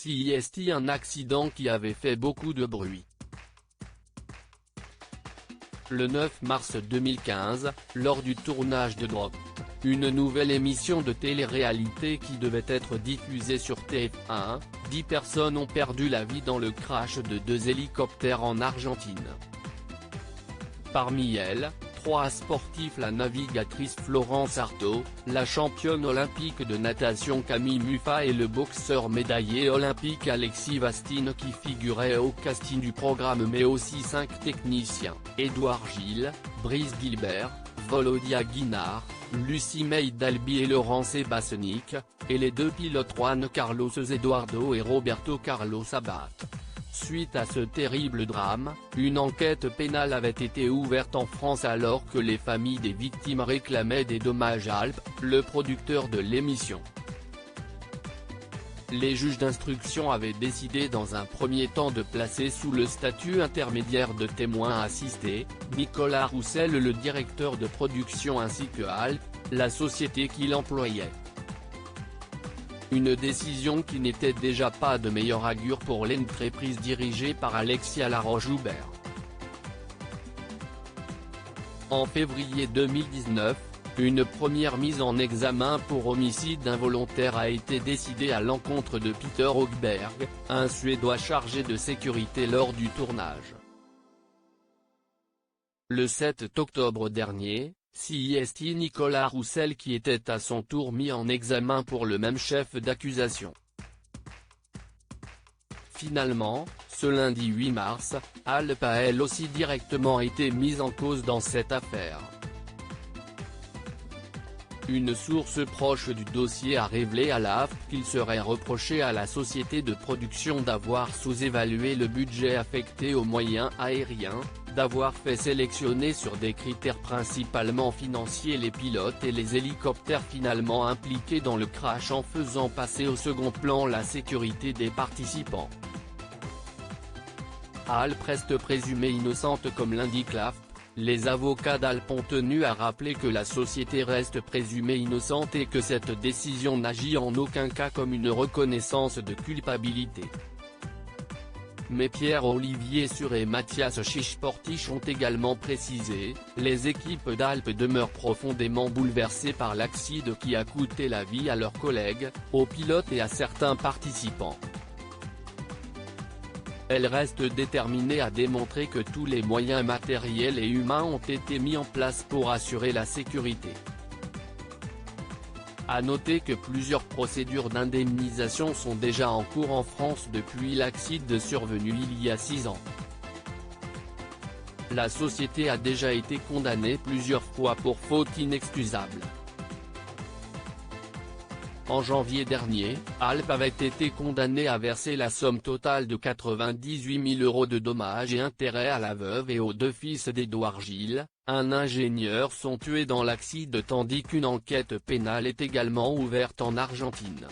CIST, un accident qui avait fait beaucoup de bruit. Le 9 mars 2015, lors du tournage de Drop, une nouvelle émission de télé-réalité qui devait être diffusée sur TF1, 10 personnes ont perdu la vie dans le crash de 2 hélicoptères en Argentine. Parmi elles, 3 sportifs: la navigatrice Florence Artaud, la championne olympique de natation Camille Muffat et le boxeur médaillé olympique Alexis Vastine qui figuraient au casting du programme, mais aussi 5 techniciens, Édouard Gilles, Brice Gilbert, Volodya Guinard, Lucie Meidalbi et Laurent Sebasnik, et les 2 pilotes Juan Carlos Eduardo et Roberto Carlos Abad. Suite à ce terrible drame, une enquête pénale avait été ouverte en France alors que les familles des victimes réclamaient des dommages à Alp, le producteur de l'émission. Les juges d'instruction avaient décidé dans un premier temps de placer sous le statut intermédiaire de témoin assisté, Nicolas Roussel, le directeur de production, ainsi que Alp, la société qui l'employait. Une décision qui n'était déjà pas de meilleur augure pour l'entreprise dirigée par Alexia Laroche-Joubert. En février 2019, une première mise en examen pour homicide involontaire a été décidée à l'encontre de Peter Högberg, un Suédois chargé de sécurité lors du tournage. Le 7 octobre dernier, CIST Nicolas Roussel qui était à son tour mis en examen pour le même chef d'accusation. Finalement, ce lundi 8 mars, Alp a elle aussi directement été mise en cause dans cette affaire. Une source proche du dossier a révélé à l'AFP qu'il serait reproché à la société de production d'avoir sous-évalué le budget affecté aux moyens aériens, d'avoir fait sélectionner sur des critères principalement financiers les pilotes et les hélicoptères finalement impliqués dans le crash en faisant passer au second plan la sécurité des participants. Alp reste présumée innocente comme l'indique l'AFP. Les avocats d'Alp ont tenu à rappeler que la société reste présumée innocente et que cette décision n'agit en aucun cas comme une reconnaissance de culpabilité. Mais Pierre-Olivier Sur et Mathias Chichportich ont également précisé, les équipes d'Alp demeurent profondément bouleversées par l'accident qui a coûté la vie à leurs collègues, aux pilotes et à certains participants. Elle reste déterminée à démontrer que tous les moyens matériels et humains ont été mis en place pour assurer la sécurité. À noter que plusieurs procédures d'indemnisation sont déjà en cours en France depuis l'accident survenu il y a 6 ans. La société a déjà été condamnée plusieurs fois pour faute inexcusable. En janvier dernier, Alp avait été condamné à verser la somme totale de 98 000 € de dommages et intérêts à la veuve et aux 2 fils d'Édouard Gilles, un ingénieur, sont tués dans l'accident, tandis qu'une enquête pénale est également ouverte en Argentine.